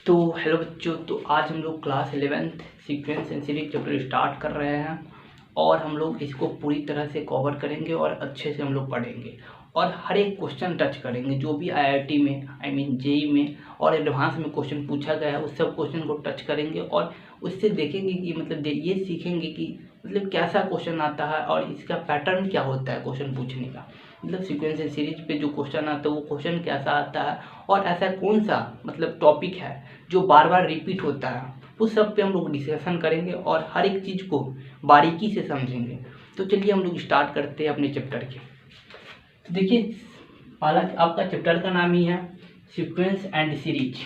तो हेलो बच्चों, तो आज हम लोग class 11th sequence and series chapter start कर रहे हैं और हम लोग इसको पूरी तरह से कवर करेंगे और अच्छे से हम लोग पढ़ेंगे और हर एक क्वेश्चन टच करेंगे जो भी आईआईटी में जेई में और एडवांस में क्वेश्चन पूछा गया है उस सब क्वेश्चन को टच करेंगे और उससे देखेंगे कि मतलब ये सीखेंगे कि मतलब कैसा क्वेश्चन आता है और इसका पैटर्न क्या होता है क्वेश्चन पूछने का। मतलब सीक्वेंस एंड सीरीज पे जो क्वेश्चन आता है वो क्वेश्चन कैसा आता है और ऐसा कौन सा मतलब टॉपिक है जो बार बार रिपीट होता है, उस सब पे हम लोग डिस्कशन करेंगे और हर एक चीज़ को बारीकी से समझेंगे। तो चलिए हम लोग स्टार्ट करते हैं अपने चैप्टर के। तो देखिए, पहला आपका चैप्टर का नाम ही है सीक्वेंस एंड सीरीज।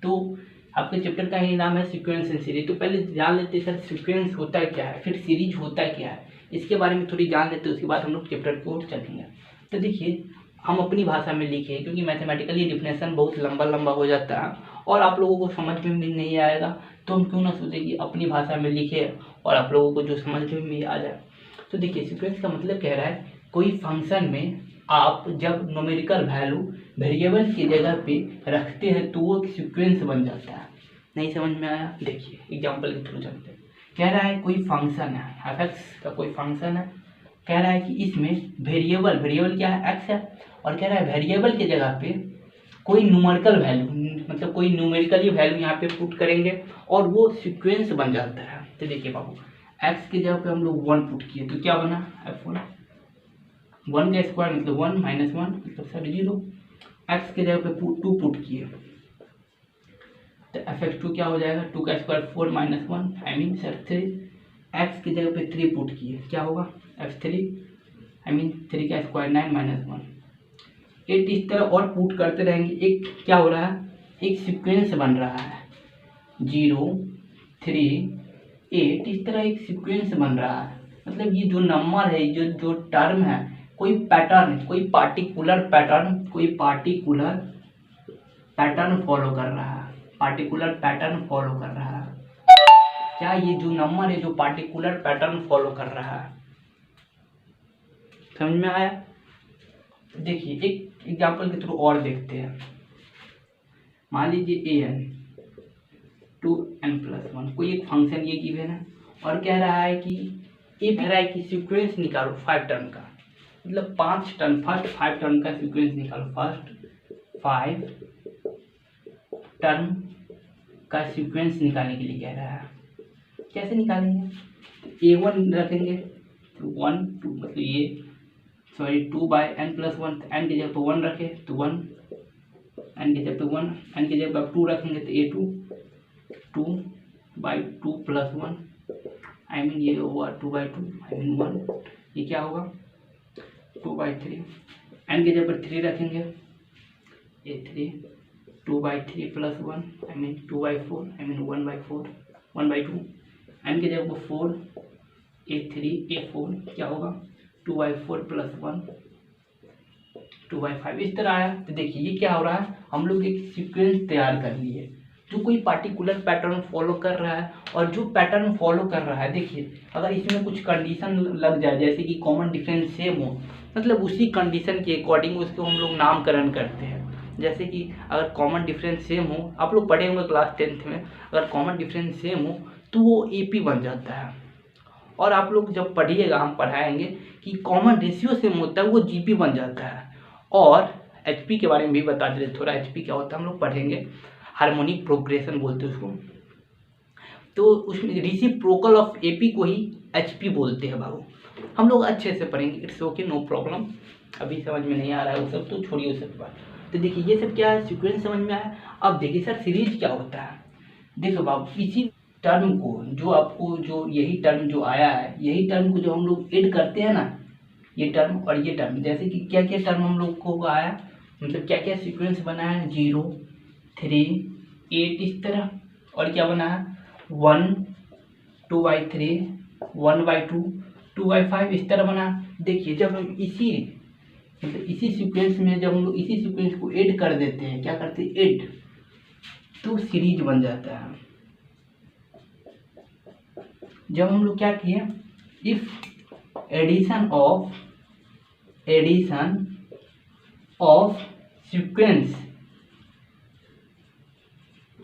तो आपके चैप्टर का ही नाम है सीक्वेंस एंड सीरीज। तो पहले जान लेते हैं सर सीक्वेंस होता है क्या है, फिर सीरीज होता है क्या है, इसके बारे में थोड़ी जान लेते हैं, उसके बाद हम लोग चैप्टर को चलेंगे। तो देखिए, हम अपनी भाषा में लिखे क्योंकि मैथमेटिकली डिफिनेशन बहुत लंबा लंबा हो जाता है और आप लोगों को समझ में भी नहीं आएगा, तो हम क्यों ना सोचे कि अपनी भाषा में लिखे और आप लोगों को जो समझ में भी आ जाए। तो देखिए, सीक्वेंस का मतलब कह रहा है कोई फंक्शन में आप जब न्यूमेरिकल वैल्यू वेरिएबल की जगह पे रखते हैं तो वो सीक्वेंस बन जाता है। नहीं समझ में आया? देखिए एग्जांपल के थ्रू चलते हैं। कह रहा है कोई फंक्शन है एफ का, कोई फंक्शन है, कह रहा है कि इसमें वेरिएबल क्या है, एक्स है, और कह रहा है वेरिएबल की जगह पे कोई न्यूमेरिकल वैल्यू मतलब कोई न्यूमेरिकली वैल्यू यहाँ पे पुट करेंगे और वो सीक्वेंस बन जाता है। तो देखिए बाबू, एक्स की जगह पे हम लोग 1 पुट किए तो क्या बना, F1। 1 का स्क्वायर मतलब 1 माइनस 1 मतलब सर 0। एक्स की जगह पे 2 पुट किए तो F(2) क्या हो जाएगा, 2 का square 4 minus 1 I mean sir 3। X की जगह पे 3 पुट किए क्या होगा, F(3) आई मीन 3 का स्क्वायर 9 माइनस 1। 8 इस तरह और पुट करते रहेंगे। एक क्या हो रहा है, एक सीक्वेंस बन रहा है, 0 3 8 इस तरह एक सीक्वेंस बन रहा है। मतलब ये जो नंबर है, जो जो टर्म है, कोई पैटर्न, कोई पार्टिकुलर पैटर्न फॉलो कर रहा है, पार्टिकुलर पैटर्न फॉलो कर रहा है। क्या ये जो नंबर है जो पार्टिकुलर पैटर्न फॉलो कर रहा है, समझ में आया? देखिए एक एग्जांपल के थ्रू और देखते हैं। मान लीजिए an 2n+1 कोई एक फंक्शन ये गिवन है और कह रहा है कि ये कह रहा है कि सीक्वेंस निकालो 5 टर्म का, मतलब 5 टर्म, फर्स्ट 5 टर्म का सीक्वेंस निकालो, फर्स्ट 5 टर्म का सीक्वेंस निकालने के लिए कह रहा है। कैसे निकालेंगे, a1 रखेंगे तो 1 2 मतलब ये 2/n+1, n की जगह पर 1 रखे तो 1, n की जगह पे 1, n की जगह पर 2 रखेंगे तो a2 2/2 + 1 आई मीन ये होगा 2/2 आई मीन 1। ये क्या होगा 2/3, n की जगह पर 3 रखेंगे a3 2/3 + 1 I mean 2/4 I mean 1/4 1/2। n की जगह पर 4 a3 a4 क्या होगा 2/4 + 1 2/5 इस तरह आया। तो देखिए ये क्या हो रहा है, हम लोग एक सीक्वेंस तैयार कर लिए जो कोई पार्टिकुलर पैटर्न फॉलो कर रहा है। और जो पैटर्न फॉलो कर रहा है, देखिए अगर इसमें कुछ कंडीशन लग जाए जैसे कि कॉमन डिफरेंस सेम हो, मतलब उसी कंडीशन के अकॉर्डिंग उसको हम लोग नामकरण करते हैं। जैसे कि अगर कॉमन डिफरेंस सेम हो, आप लोग पढ़े होंगे क्लास 10th में, अगर कॉमन डिफरेंस सेम हो तो वो AP बन जाता है। और आप लोग जब पढ़िएगा, हम पढ़ाएंगे कि कॉमन रेशियो सेम होता है वो GP बन जाता है। और HP के बारे में भी बता दे थोड़ा, HP क्या होता है हम लोग पढ़ेंगे, हार्मोनिक प्रोग्रेशन बोलते हैं उसको। तो उसमें रेसिप्रोकल ऑफ AP को ही HP बोलते हैं बाबू। हम लोग अच्छे से पढ़ेंगे, इट्स ओके नो प्रॉब्लम। अभी समझ में नहीं आ रहा है वो सब तो छोड़िए सब बात। तो देखिए ये सब क्या है, सीक्वेंस समझ में आया। अब देखिए सर सीरीज क्या होता है। देखो बाबू, इसी टर्म को जो आपको जो यही टर्म जो आया है, यही टर्म को जो हम लोग ऐड करते हैं ना, ये टर्म और ये टर्म, जैसे कि क्या क्या टर्म हम लोग को आया, मतलब क्या क्या सीक्वेंस बना है, 0 3 8 इस तरह, और क्या बना है 1 2/3 1/2 2/5 इस तरह बना। देखिए जब हम इसी मतलब इसी सीक्वेंस में जब हम लोग इसी सीक्वेंस को ऐड कर देते हैं, क्या करते हैं ऐड, तो सीरीज बन जाता है। जब हम लोग क्या किए, if addition of sequence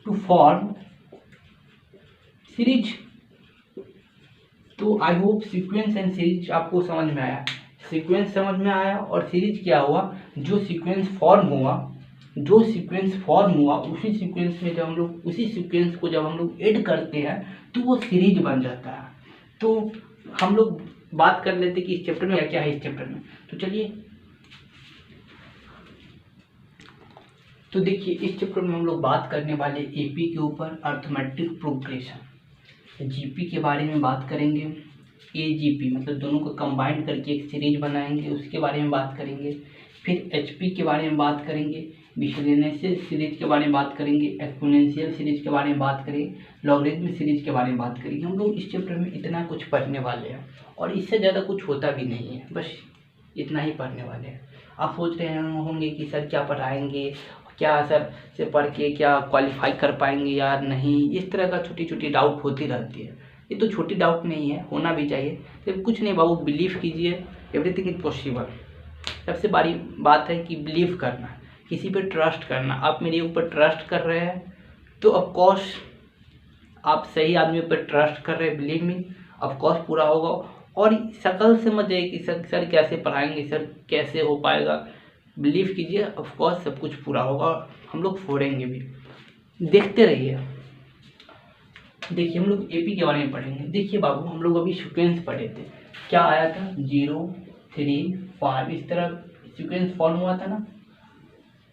to form series. तो I hope sequence and series आपको समझ में आया। सीक्वेंस समझ में आया और सीरीज क्या हुआ, जो सीक्वेंस फॉर्म हुआ उसी सीक्वेंस में जब हम लोग उसी सीक्वेंस को जब हम लोग ऐड करते हैं तो वो सीरीज बन जाता है। तो हम लोग बात कर लेते कि इस चैप्टर में क्या है इस चैप्टर में। तो चलिए, तो देखिए इस चैप्टर में हम लोग बात करने वाले एपी के ऊपर, अर्थमेटिक प्रोग्रेशन। जीपी के बारे में बात करेंगे, एजीपी मतलब दोनों को कंबाइंड करके एक सीरीज बनाएंगे, उसके बारे में बात करेंगे। फिर एचपी के बारे में बात करेंगे, मिसलेनियस सीरीज के बारे में बात करेंगे, एक्सपोनेंशियल सीरीज के बारे में बात करेंगे, लॉगरिथमिक सीरीज के बारे में बात करेंगे। हम लोग इस चैप्टर में इतना कुछ पढ़ने वाले हैं और इससे ज़्यादा कुछ होता भी नहीं है, बस इतना ही पढ़ने वाले हैं। आप सोच रहे होंगे कि सर क्या पढ़ाएंगे, क्या सर से पढ़ के क्या क्वालिफाई कर पाएंगे या नहीं, इस तरह का छोटी छोटी डाउट होती रहती है। ये तो छोटी डाउट नहीं है, होना भी चाहिए। सिर्फ कुछ नहीं बाबू, बिलीव कीजिए, एवरीथिंग इज पॉसिबल। सबसे बड़ी बात है कि बिलीव करना, किसी पे ट्रस्ट करना। आप मेरे ऊपर ट्रस्ट कर रहे हैं तो ऑफकोर्स आप सही आदमी पर ट्रस्ट कर रहे हैं, बिलीव मी ऑफकोर्स पूरा होगा। और शकल से मत जाइए कि सर कैसे पढ़ाएंगे, सर कैसे हो पाएगा। बिलीव कीजिए ऑफकोर्स सब कुछ पूरा होगा, हम लोग फोड़ेंगे भी, देखते रहिए। देखिए हम लोग एपी के बारे में पढ़ेंगे। देखिए बाबू, हम लोग अभी सीक्वेंस पढ़े थे, क्या आया था 0 3 5 इस तरह सीक्वेंस फॉर्म हुआ था ना।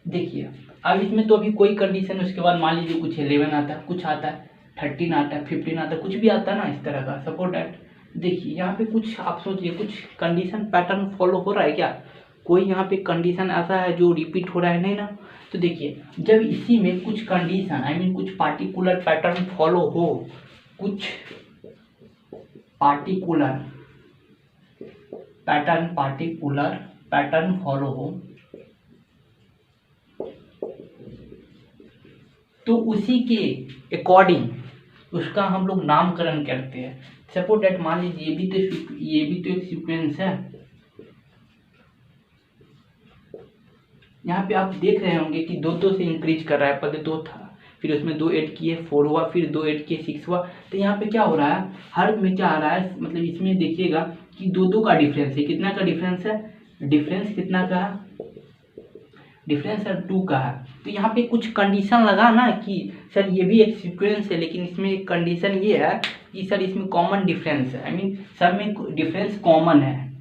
देखिए अब इसमें तो अभी कोई कंडीशन, उसके बाद मान लीजिए कुछ 11 आता है, कुछ आता है 13 आता है, 15 आता है, कुछ भी आता है ना इस तरह का सपोर्ट दैट। देखिए यहाँ पे कुछ आप सोचिए, कुछ कंडीशन पैटर्न फॉलो हो रहा है क्या, कोई यहाँ पे कंडीशन ऐसा है जो रिपीट हो रहा है, नहीं ना। तो देखिए जब इसी में कुछ कंडीशन आई मीन कुछ पार्टिकुलर पैटर्न फॉलो हो, कुछ पार्टिकुलर पैटर्न फॉलो हो, तो उसी के अकॉर्डिंग उसका हम लोग नामकरण करते हैं। सपोज दैट मान लीजिए ये भी तो एक सीक्वेंस है। यहाँ पे आप देख रहे होंगे कि 2 से इंक्रीज कर रहा है, पहले 2 था, फिर उसमें 2 ऐड किए 4 हुआ, फिर 2 ऐड किए 6 हुआ। तो यहाँ पे क्या हो रहा है, हर में क्या आ रहा है, मतलब इसमें देखिएगा कि 2 का डिफरेंस है। कितना का डिफरेंस है, डिफरेंस कितना का है, डिफरेंस सर 2 का है। तो यहाँ पे कुछ कंडीशन लगा ना कि सर ये भी एक सीक्वेंस है, लेकिन इसमें एक कंडीशन ये है कि सर इसमें कॉमन डिफरेंस है, आई मीन सब में डिफरेंस कॉमन है।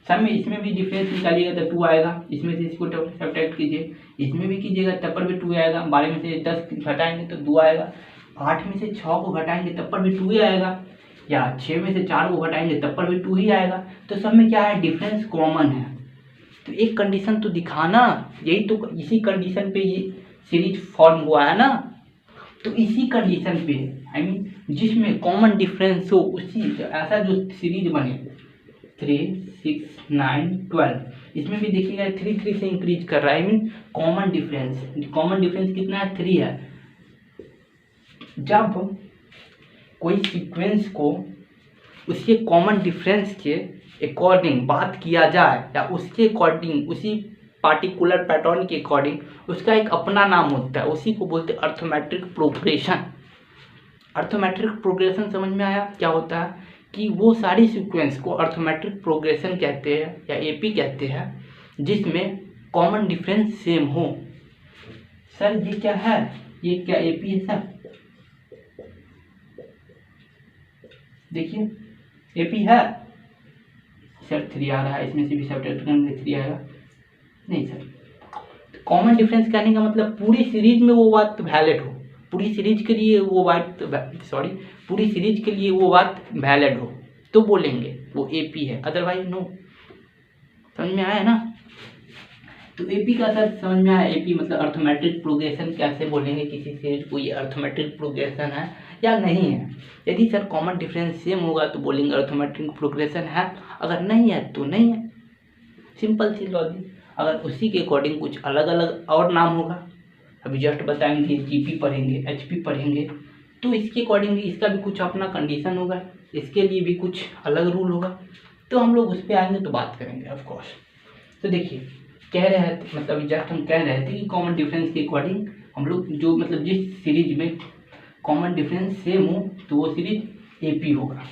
सब में इसमें भी डिफरेंस निकालिएगा तो 2 आएगा, इसमें से इसको सब्ट्रैक्ट कीजिए, इसमें भी कीजिएगा तब पर भी 2 आएगा। 12 में से 10 घटाएंगे तो 2 आएगा, 8 में से 6 को घटाएंगे तब पर भी 2 ही आएगा, या 6 में से 4 को घटाएंगे तब पर भी 2 ही आएगा। तो सब में क्या है, डिफरेंस कॉमन है। तो एक कंडीशन तो दिखाना, यही तो इसी कंडीशन पे ये सीरीज फॉर्म हुआ है ना। तो इसी कंडीशन पे आई मीन जिसमें कॉमन डिफरेंस हो, उसी ऐसा जो सीरीज बने 3 6 9 12, इसमें भी देखिएगा 3 से इंक्रीज कर रहा है, आई मीन कॉमन डिफरेंस कितना है, 3 है। जब कोई सीक्वेंस को उसके कॉमन डिफरेंस के अकॉर्डिंग बात किया जाए, या उसके अकॉर्डिंग उसी पार्टिकुलर पैटर्न के अकॉर्डिंग उसका एक अपना नाम होता है, उसी को बोलते हैं अर्थमेटिक प्रोग्रेशन। अर्थमेटिक प्रोग्रेशन समझ में आया क्या होता है, कि वो सारी सीक्वेंस को अर्थमेटिक प्रोग्रेशन कहते हैं या एपी कहते हैं, जिसमें कॉमन डिफरेंस सेम हो। सर ये क्या है, ये क्या एपी है सर, देखिए एपी है सर, 3 आ रहा है, इसमें से भी सब्ट्रैक्ट करेंगे 3 आएगा, नहीं सर। कॉमन डिफरेंस कहने का मतलब पूरी सीरीज में वो बात वैलिड हो, पूरी सीरीज के लिए वो बात वैलिड हो तो बोलेंगे वो एपी है, अदरवाइज नो। समझ में आया ना। तो एपी का सर समझ में आया, एपी मतलब अर्थमेटिक प्रोग्रेशन कैसे बोलेंगे किसी सीरीज को ये अर्थमेटिक प्रोग्रेशन है या नहीं है। यदि सर कॉमन डिफरेंस सेम होगा तो बोलेंगे अर्थमेटिक प्रोग्रेशन है, अगर नहीं है तो नहीं है, सिंपल सी लॉजिक। अगर उसी के अकॉर्डिंग कुछ अलग अलग और नाम होगा, अभी जस्ट बताएंगे, जीपी पढ़ेंगे, एचपी पढ़ेंगे, तो इसके अकॉर्डिंग इसका भी कुछ अपना कंडीशन होगा, इसके लिए भी कुछ अलग रूल होगा, तो हम लोग उस पर आएंगे तो बात करेंगे ऑफकोर्स। तो देखिए कह रहे थे, मतलब जस्ट हम कह रहे थे कि कॉमन डिफरेंस के अकॉर्डिंग हम लोग जो मतलब जिस सीरीज में कॉमन डिफरेंस सेम हो तो वो सीरीज एपी होगा।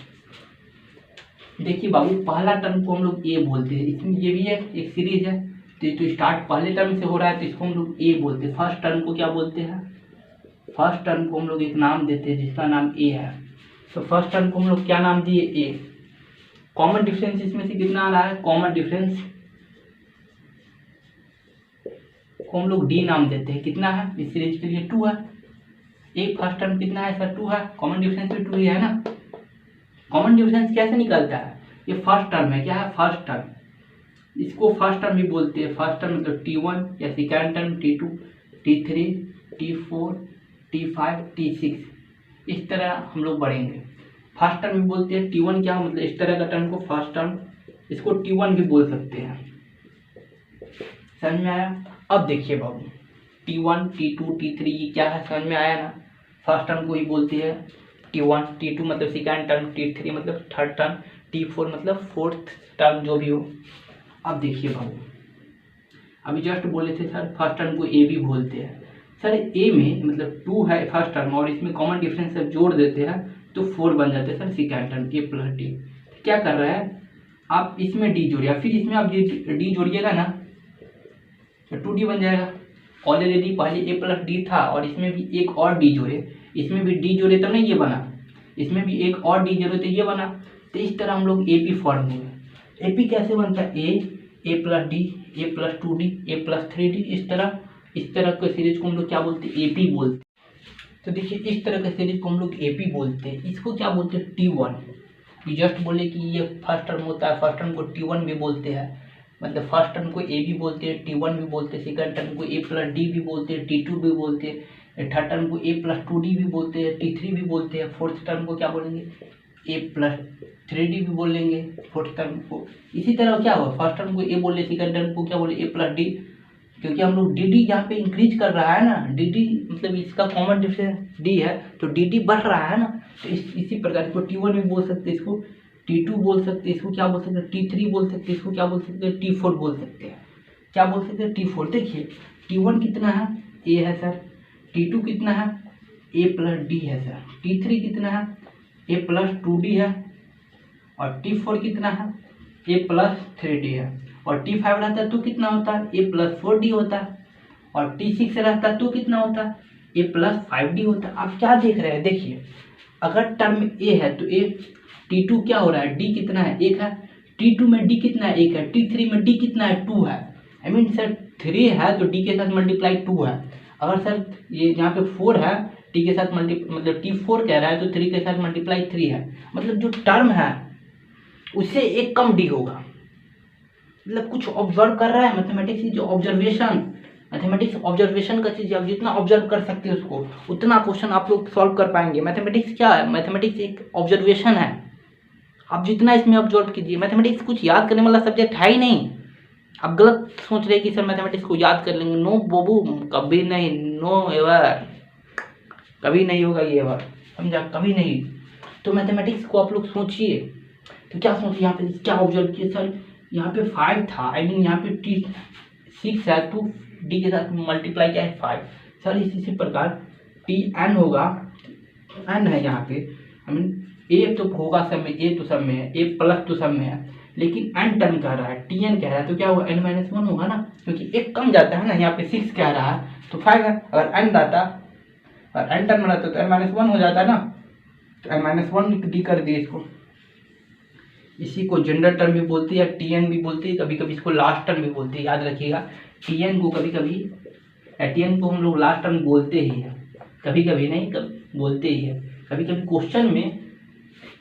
देखिए बाबू, पहला टर्म को हम लोग ए बोलते हैं, इसमें ये भी है एक सीरीज है, तो स्टार्ट पहले टर्म से हो रहा है तो इसको हम लोग ए बोलते हैं। फर्स्ट टर्म को क्या बोलते हैं? फर्स्ट टर्म को हम लोग एक नाम देते हैं जिसका नाम ए है। तो फर्स्ट टर्म को हम लोग क्या नाम दिए? ए। कॉमन डिफरेंस इसमें से कितना आ रहा है? कॉमन डिफरेंस को हम लोग डी नाम देते हैं। कितना है इस सीरीज के लिए? 2 है। एक फर्स्ट टर्म कितना है सर? 2 है। कॉमन डिफरेंस भी 2 ही है ना। कॉमन डिफरेंस कैसे निकलता है? ये फर्स्ट टर्म है। क्या है? First term. इसको फर्स्ट टर्म भी बोलते हैं। फर्स्ट टर्म मतलब T1 या second term T2, T3, T4, T5, T6, इस तरह हम लोग बढ़ेंगे। फर्स्ट टर्म भी बोलते हैं। T1 क्या मतलब इस तरह का टर्म को फर्स्ट टर्म, इसको T1 भी बोल सकते हैं। समझ में आया? अब देखिए बाबू, T1, T2, T3 ये क्या है? समझ में आया ना? फर्स्ट टर्म को ही बोलते हैं T1, T2 मतलब सेकेंड टर्म, T3 मतलब थर्ड टर्म, T4 मतलब फोर्थ टर्म, जो भी हो। अब देखिए बाबू, अभी जस्ट बोले थे सर फर्स्ट टर्म को ए भी बोलते हैं। सर ए में मतलब 2 है फर्स्ट टर्म और इसमें कॉमन डिफरेंस सब जोड़ देते हैं तो 4 बन जाते हैं सर सेकेंड टर्म, ए प्लस डी। क्या कर रहा है आप? इसमें डी जोड़िए, फिर इसमें आप डी जोड़िएगा ना तो 2D बन जाएगा। ऑलरेडी पहले ए प्लस डी था और इसमें भी एक और डी जोड़े, इसमें भी डी जोड़े तब नहीं ये बना, इसमें भी एक और डी जोड़े तो ये बना। तो इस तरह हम लोग एपी फॉर्म हुए। एपी कैसे बनता है? A plus D, A plus 2D, A plus 3D, इस तरह के सीरीज को हम लोग क्या बोलते हैं? एपी बोलते हैं। तो देखिए इस तरह के सीरीज को हम लोग एपी बोलते हैं। इसको क्या बोलते हैं? T1। जस्ट बोले कि ये फर्स्ट टर्म होता है, फर्स्ट टर्म को T1 भी बोलते हैं, मतलब फर्स्ट टर्म को ए भी बोलते हैं, T1 भी बोलते हैं, सेकंड टर्म को ए प्लस डी भी बोलते हैं, T2 भी बोलते हैं, थर्ड टर्म को ए प्लस 2D भी बोलते हैं, T3 भी बोलते हैं, फोर्थ टर्म को क्या बोलेंगे? ए प्लस 3D भी बोलेंगे फोर्थ टर्म को। इसी तरह क्या हुआ? फर्स्ट टर्म को ए बोले, सेकंड टर्म को क्या बोले? ए प्लस डी, क्योंकि हम लोग डी यहाँ पे इंक्रीज कर रहा है ना। डी मतलब इसका कॉमन डिफरेंस डी है तो डी बढ़ रहा है ना। तो इसी प्रकार इसको T1 भी बोल सकते हैं, इसको T2 बोल सकते हैं, इसको क्या बोल सकते हैं? T3 बोल सकते हैं, इसको क्या बोल सकते हैं? T4 बोल सकते हैं। क्या बोल सकते हैं? T4। देखिए T1 कितना है? ए है सर। T2 कितना है? ए प्लस डी है सर। T3 कितना है? ए प्लस 2D है। और T4 कितना है? ए प्लस 3D है। और T5 रहता है तो कितना होता है? ए प्लस 4D होता है। और T6 रहता है तो कितना होता है? ए प्लस 5D होता है। आप क्या देख रहे हैं? देखिए अगर टर्म ए है तो ए, T2 क्या हो रहा है? डी कितना है? 1 है। T2 में डी कितना है? 1 है। T3 में डी कितना है? 2 है। आई मीन सर 3 है तो डी के साथ मल्टीप्लाई 2 है। अगर सर ये यहाँ पे 4 है, टी के साथ मतलब T4 कह रहा है तो 3 के साथ मल्टीप्लाई 3 है। मतलब जो टर्म है उससे एक कम डी होगा। मतलब कुछ ऑब्जर्व कर रहा है। मैथमेटिक्स जो ऑब्जर्वेशन, मैथमेटिक्स ऑब्जर्वेशन का चीज़, आप जितना ऑब्जर्व कर सकते हो उसको उतना क्वेश्चन आप लोग सॉल्व कर पाएंगे। मैथमेटिक्स क्या है? मैथमेटिक्स एक ऑब्जर्वेशन है। आप जितना इसमें ऑब्जर्व कीजिए, मैथमेटिक्स कुछ याद करने वाला सब्जेक्ट है ही नहीं। आप गलत सोच रहे हैं कि सर मैथमेटिक्स को याद कर लेंगे। नो बाबू, कभी नहीं, नो एवर, कभी नहीं होगा ये एवर, समझा? कभी नहीं। तो मैथमेटिक्स को आप लोग सोचिए तो क्या सोचिए, यहाँ पे क्या ऑब्जर्व किए? सर यहाँ पे 5 था, आई मीन यहाँ पे T6 है तो डी के साथ मल्टीप्लाई क्या है? 5। सर इसी प्रकार Tn होगा, n है यहाँ पे, आई मीन ए तो होगा सब में, ए तो सब में है, ए प्लस तो सब में है, लेकिन n टर्म कह रहा है, Tn कह रहा है तो क्या होगा? n-1 होगा ना, क्योंकि एक कम जाता है ना। यहाँ पे 6 कह रहा है तो 5 है। अगर n रहता और n टर्म रहता तो n-1 हो जाता ना, तो n-1 डी कर दिए इसको। इसी को जनरल टर्म भी बोलते हैं या Tn भी बोलते हैं, कभी कभी इसको लास्ट टर्म भी बोलते हैं। याद रखिएगा Tn को कभी कभी, Tn को हम लोग लास्ट टर्म बोलते ही है, कभी कभी नहीं, कभी बोलते ही है। कभी कभी क्वेश्चन में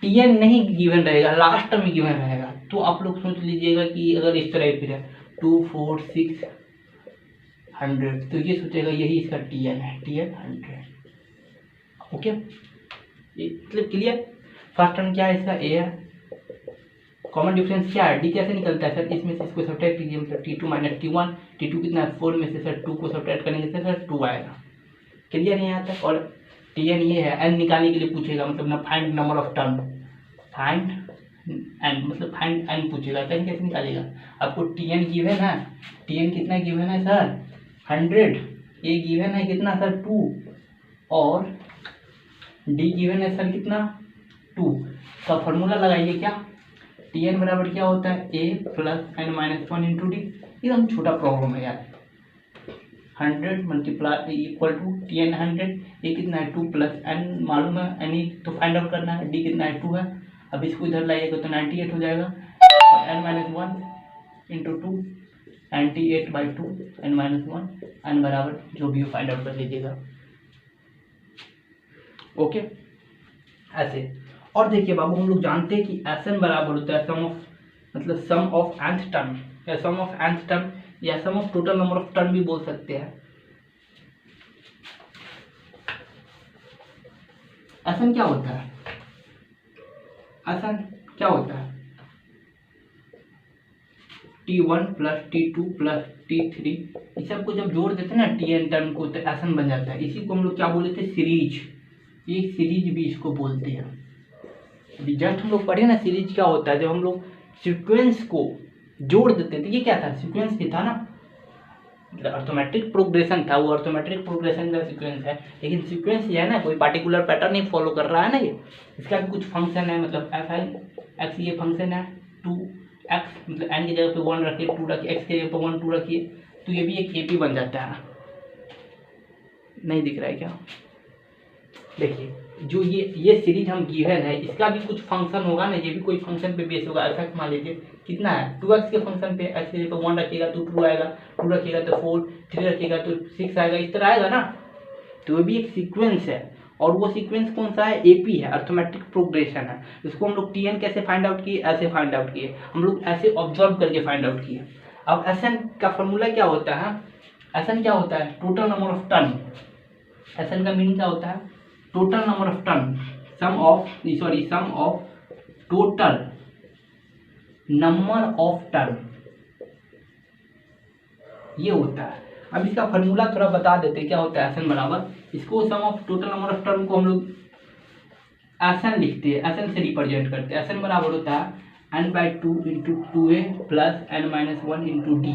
Tn नहीं गिवन रहेगा, लास्ट टर्म गिवन रहेगा, तो आप लोग सोच लीजिएगा कि अगर इस तरह फिर है 2, 4, 6, 100 तो ये सोचेगा यही इसका Tn है, Tn 100। ओके, मतलब क्लियर? फर्स्ट टर्म क्या है इसका? ए है। कॉमन डिफरेंस क्या है? डी कैसे निकलता है सर? इसमें से इसको सब्ट्रैक्ट कीजिए, मतलब T2 माइनस T1, T2 कितना है? 4 में से सर 2 को सब्ट्रैक्ट करेंगे तो सर 2 आएगा। क्लियर है यहाँ तक? और Tn ये है, n निकालने के लिए पूछेगा, मतलब ना find number of term, find n मतलब फाइंड n पूछेगा, तो n कैसे निकालेगा? आपको Tn गिवन है, Tn कितना गिवन है सर? 100। ए गिवन है कितना सर 2 और डी गिवन है सर कितना 2 का फॉर्मूला लगाइए क्या टी एन बराबर क्या होता है A plus N minus one into D. एकदम छोटा प्रॉब्लम है यार 100 multiply equal to T N 100 ये कितना है 2 प्लस एन मालूम है एन तो फाइंड आउट करना है डी कितना है 2 है। अब इसको इधर लाइएगा तो 98 हो जाएगा और n minus one into 2 98/2 n minus one n बराबर जो भी फाइंड आउट कर लीजिएगा। ओके ऐसे। और देखिए बाबू हम लोग जानते हैं कि एस एन बराबर होता है सम ऑफ मतलब सम ऑफ nth टर्म या सम ऑफ nth टर्म या sum of total number of term भी बोल सकते हैं। एस एन क्या होता है एस एन क्या होता है T1 plus T2 plus T3 इस सब को जब जोड़ देते हैं ना Tn टर्म को तो एस एन बन जाता है। इसी को हम लोग क्या बोलते थे सीरीज, एक सीरीज भी इसको बोलते हैं। अभी जस्ट हम लोग पढ़े ना सीरीज क्या होता है जब हम लोग सीक्वेंस को जोड़ देते थे। ये क्या था सीक्वेंस ही था ना मतलब अर्थोमेट्रिक प्रोग्रेशन था वो अर्थोमेट्रिक प्रोग्रेशन का सीक्वेंस है। लेकिन सीक्वेंस ये है ना कोई पार्टिकुलर पैटर्न नहीं फॉलो कर रहा है ना ये इसका भी कुछ फंक्शन है मतलब एफ आई एक्स ये फंक्शन है 2x मतलब एन की जगह पे 1 रखिए 2 रखिए एक्स की जगह पे 1 2 रखिए तो ये भी एक ए पी बन जाता है। नहीं दिख रहा है क्या देखिए जो ये सीरीज हम गिवन है इसका भी कुछ फंक्शन होगा ना ये भी कोई फंक्शन पे बेस होगा। ऐसा मान लीजिए कितना है 2x के फंक्शन पे x के ऊपर 1 रखिएगा तो 2 आएगा 2 रखिएगा तो 4 3 रखिएगा तो 6 आएगा इस तरह आएगा ना। तो ये भी एक सीक्वेंस है और वो सीक्वेंस कौन सा है एपी है अर्थमेटिक प्रोग्रेशन है। इसको हम लोग टीएन कैसे फाइंड आउट किए ऐसे फाइंड आउट किए हम लोग ऐसे ऑब्जर्व करके फाइंड आउट किए। अब एसएन का फॉर्मूला क्या होता है एसएन क्या होता है total number of term. S n का मीनिंग क्या होता है total number of term sum of total number of term ये होता है। अब इसका फॉर्मूला थोड़ा बता देते क्या होता है एसएन बराबर इसको sum of total number of term को हम लोग एसएन लिखते हैं एसएन से रिप्रेजेंट करते हैं। एसएन बराबर होता है n/2 into 2a plus n-1 into D.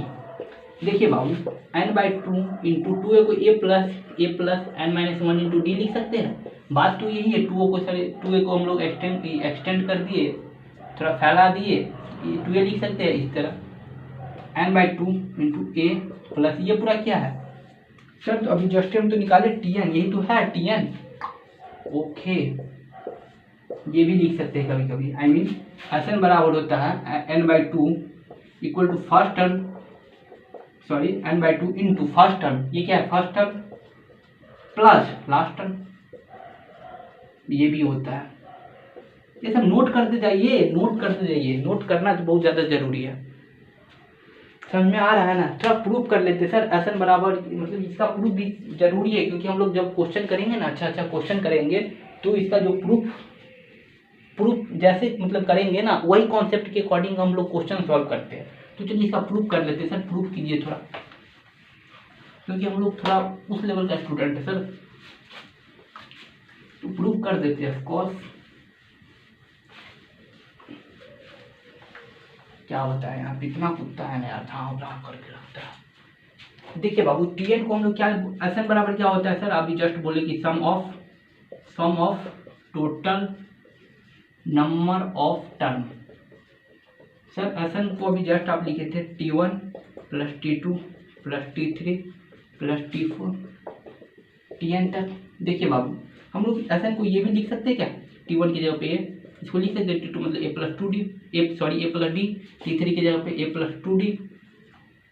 देखिए बाबू n/2 इंटू 2a को a plus n-1 into D लिख सकते हैं। बात तो यही है 2a को हम लोग एक्सटेंड कर दिए थोड़ा फैला दिए 2a लिख सकते हैं इस तरह n/2 इंटू a प्लस ये पूरा क्या है सर तो अभी जस्ट हम तो निकाले Tn यही तो है Tn। ओके ये भी लिख सकते हैं कभी कभी आई मीन एसएन बराबर होता है n/2 equal to first term n/2 into first term ये क्या है first term plus last term ये भी होता है। ये सब नोट करते जाइए नोट करना तो बहुत ज़्यादा जरूरी है। समझ में आ रहा है ना थोड़ा प्रूफ कर लेते सर एसएन बराबर मतलब इसका प्रूफ भी जरूरी है क्योंकि हम लोग जब क्वेश्चन करेंगे ना अच्छा क्वेश्चन करेंगे तो इसका जो प्रूफ जैसे मतलब करेंगे ना वही कॉन्सेप्ट के अकॉर्डिंग हम लोग क्वेश्चन सॉल्व करते हैं। तो चलिए इसका प्रूफ कर लेते हैं सर प्रूफ कीजिए थोड़ा क्योंकि हम लोग थोड़ा उस लेवल का स्टूडेंट है सर तो प्रूफ कर देते हैं ऑफकोर्स। क्या होता है यहाँ इतना कुत्ता है ना यार धाम धाम करके रखता है। देखिए बाबू टीएन को हम लोग क्या एसएन बराबर क्या होता है सर अभी जस्ट बोले कि sum of total number of term. Sir SN को अभी जस्ट आप लिखे थे T1 plus T2 plus T3 plus T4 Tn तक। देखिए बाबू हम लोग एसएन को ये भी लिख सकते हैं क्या T1 की जगह पे इसको लिख सकते हैं T2 मतलब a plus 2d a plus D T3 की जगह पे a प्लस 2d।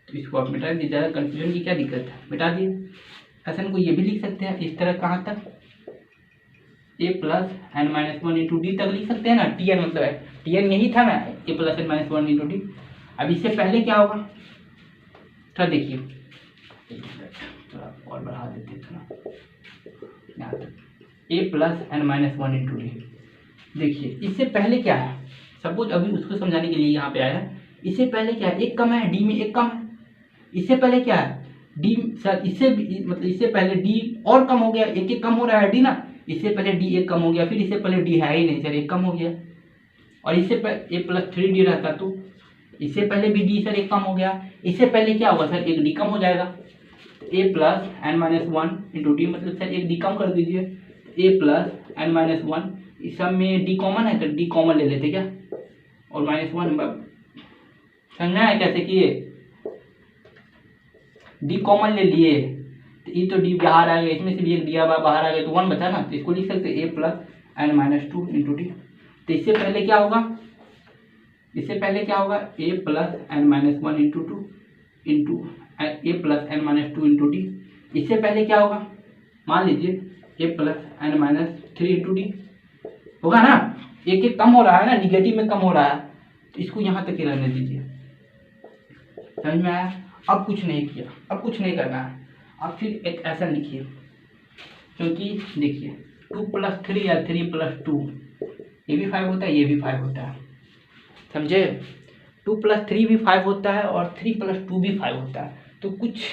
तो इसको आप मिटा दीजिए ज़्यादा कन्फ्यूजन की क्या दिक्कत है मिटा दिए। एसएन को ये भी लिख सकते हैं इस तरह कहाँ तक a plus n-1 into D तक लिख सकते हैं ना Tn मतलब है Tn यही था ना a plus n-1 into D. अब इससे पहले क्या होगा थोड़ा देखिए थोड़ा और बढ़ा देते थोड़ा यहाँ तक a plus n-1 into D. देखिए इससे पहले क्या है सपोज अभी उसको समझाने के लिए यहाँ पे आया है। इससे पहले क्या है एक कम है डी में एक कम है। इससे पहले क्या है डी सर इससे मतलब इससे पहले डी और कम हो गया एक कम हो रहा है डी ना। इससे पहले डी एक कम हो गया फिर इससे पहले डी है ही नहीं सर एक कम हो गया और इससे पहले a प्लस 3d रहता तो इससे पहले भी डी सर एक कम हो गया। इससे पहले क्या होगा सर एक डी कम हो जाएगा A plus N minus one into D, मतलब सर एक डी कम कर दीजिए, A plus N minus one, इस सब में डी कॉमन है तो डी कॉमन ले लेते क्या, और माइनस वन समझना है कैसे किए, डी कॉमन ले लिए तो ये तो डी बाहर आ गया, इसमें से भी एक डी बाहर आ गया तो वन बचा ना, तो इसको लिख सकते A plus N minus two into D. तो इससे पहले क्या होगा, इससे पहले क्या होगा, A plus N minus one into two into A plus N minus two into D. इससे पहले क्या होगा, मान लीजिए A plus N minus three into D होगा ना, एक एक कम हो रहा है ना, निगेटिव में कम हो रहा है, तो इसको यहाँ तक ही रहने दीजिए। समझ में आया? अब कुछ नहीं किया, अब कुछ नहीं करना है, अब फिर एक ऐसा लिखिए, क्योंकि देखिए टू प्लस थ्री या थ्री प्लस टू, ये भी फाइव होता है, ये भी फाइव होता है, समझे? टू प्लस थ्री भी फाइव होता है और थ्री प्लस टू भी फाइव होता है, तो कुछ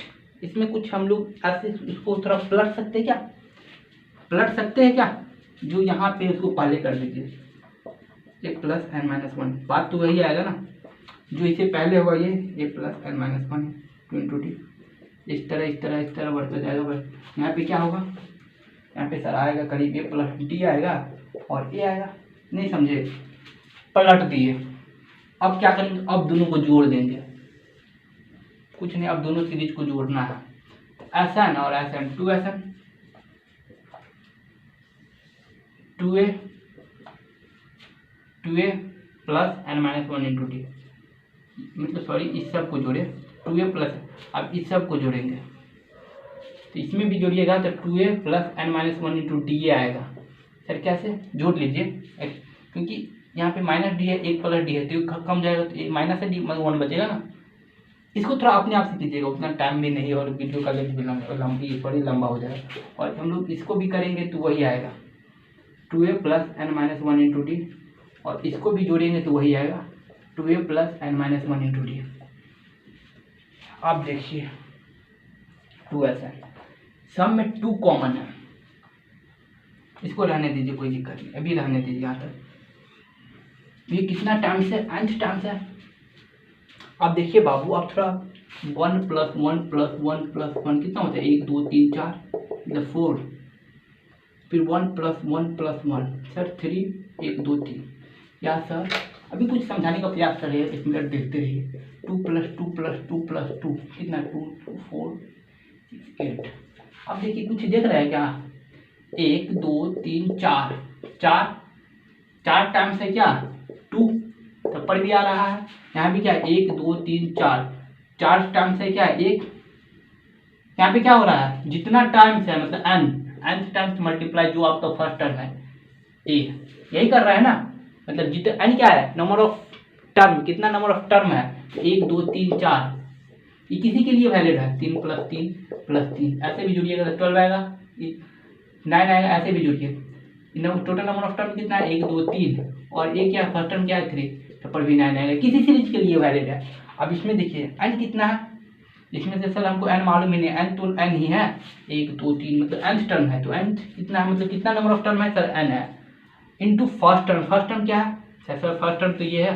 इसमें कुछ हम लोग ऐसे इसको थोड़ा पलट सकते हैं क्या, पलट सकते हैं क्या, जो यहाँ पे इसको पहले कर दीजिए A plus N minus one, बात तो वही आएगा ना, जो इससे पहले हुआ ये A plus N minus one two into D, इस तरह इस तरह इस तरह बढ़ता जाएगा। बस यहाँ पे क्या होगा, यहाँ पे सर आएगा करीब ए प्लस डी आएगा और ए आएगा, नहीं समझे, पलट दिए। अब क्या करेंगे, अब दोनों को जोड़ देंगे, कुछ नहीं, अब दोनों सीरीज को जोड़ना है, एस एन और s n, two s n two ए plus N minus one into D, मतलब सॉरी इस सब को जोड़े, टू ए प्लस, अब इस सब को जोड़ेंगे तो इसमें भी जोड़िएगा तो टू ए plus N minus one into d आएगा। सर कैसे, जोड़ लीजिए, क्योंकि यहाँ पे माइनस डी है, एक प्लस डी है तो कम जाएगा, तो माइनस है डी वन बचेगा ना। इसको थोड़ा अपने आप से कीजिएगा, उतना टाइम भी नहीं और वीडियो का लेंथ भी लंबी बड़ी लंबा हो जाएगा, और हम लोग इसको भी करेंगे तो वही आएगा टू ए plus N minus one into d, और इसको भी जोड़ेंगे तो वही आएगा टू ए plus N minus one into d. आप देखिए टू एस एन, सब में टू कॉमन है, इसको रहने दीजिए, कोई दिक्कत नहीं, अभी रहने दीजिए यहाँ तक। ये कितना टाइम्स है, nth टाइम्स है। आप देखिए बाबू, आप थोड़ा one plus one plus one plus one कितना होता है, एक दो तीन चार, मतलब फोर, फिर one plus one sir three, एक दो तीन, या सर अभी कुछ समझाने का प्रयास करिए, एक मिनट देखते रहिए, two plus two plus two plus two कितना, two two four six eight. अब देखिए कुछ देख रहे हैं क्या, एक दो तीन चार, चार चार टाइम्स है क्या, टू, तब पर भी आ रहा है, यहाँ भी क्या, एक दो तीन चार, चार टाइम्स है क्या, एक, यहाँ पे क्या हो रहा है, जितना टाइम्स है मतलब एन टाइम्स मल्टीप्लाई जो आपका फर्स्ट टर्म है ए, यही कर रहा है ना, मतलब जितना एन क्या है, नंबर ऑफ टर्म, कितना नंबर ऑफ टर्म है, एक दो तीन चार, ये किसी के लिए वैलिड है, तीन प्लस तीन, ऐसे भी जुड़िएगा तो 12 आएगा, 9 आएगा, ऐसे भी जुड़िए, टोटल नंबर ऑफ टर्म कितना है, एक दो तीन, और एक क्या फर्स्ट टर्म क्या है 3, तो पर भी 9 आएगा, किसी सीरीज के लिए वैलिड है। अब इसमें देखिए एन कितना है, इसमें से सर हमको एन मालूम ही नहीं, एन तो एन ही है, एक दो तीन मतलब एन टर्म है, तो एन कितना है, मतलब कितना नंबर ऑफ टर्म है सर, एन है, इंटू फर्स्ट टर्म क्या है सर, फर्स्ट टर्म तो ये है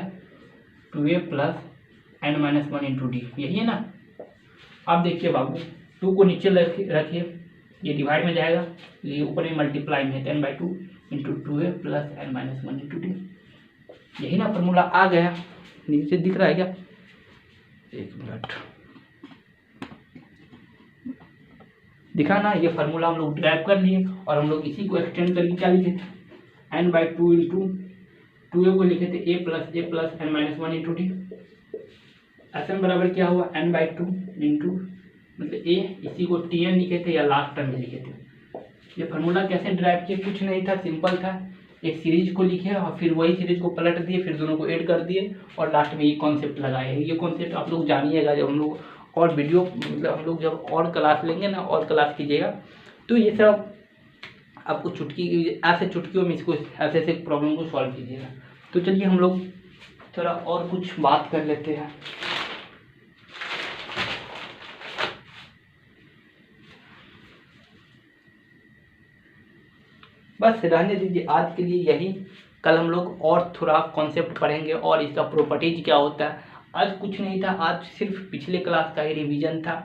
टू ए plus N minus one into D, यही है ना। अब देखिए बाबू, टू को नीचे रखिए, ये डिवाइड में जाएगा, ये ऊपर में मल्टीप्लाई में है, 10/2 इंटू टू ए plus N minus one into D, यही ना फॉर्मूला आ गया, नीचे दिख रहा है क्या, एक मिनट दिखा ना, ये फार्मूला हम लोग ड्राइव कर लिए, और हम लोग इसी को एक्सटेंड करके क्या लिखे थे, n/2 इंटू टू ए को लिखे थे A plus N minus one into D, S N बराबर क्या हुआ, n/2 इंटू मतलब ए, इसी को टी एन लिखे थे या लास्ट टर्म में लिखे थे। ये फार्मूला कैसे ड्राइव किया, कुछ नहीं था, सिंपल था, एक सीरीज को लिखे और फिर वही सीरीज को पलट दिए, फिर दोनों को ऐड कर दिए और लास्ट में ये कॉन्सेप्ट लगाए। ये कॉन्सेप्ट आप लोग जानिएगा जब हम लोग और वीडियो मतलब हम लोग जब और क्लास लेंगे ना, और क्लास कीजिएगा तो ये सब आपको ऐसे चुटकियों में इसको ऐसे ऐसे प्रॉब्लम को सॉल्व कीजिएगा। तो चलिए हम लोग थोड़ा और कुछ बात कर लेते हैं। बस रहने दीजिए आज के लिए यही, कल हम लोग और थोड़ा कॉन्सेप्ट पढ़ेंगे और इसका प्रॉपर्टीज क्या होता है। आज कुछ नहीं था, आज सिर्फ पिछले क्लास का ही रिवीजन था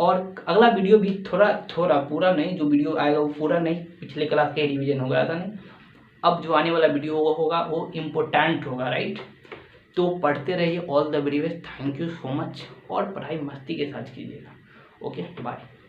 और अगला वीडियो भी थोड़ा थोड़ा, पूरा नहीं, जो वीडियो आएगा वो पूरा नहीं, पिछले क्लास का रिवीजन हो गया था नहीं, अब जो आने वाला वीडियो होगा वो इम्पोर्टेंट होगा, राइट। तो पढ़ते रहिए। All the very best, thank you so much, और पढ़ाई मस्ती के साथ कीजिएगा। Okay, bye.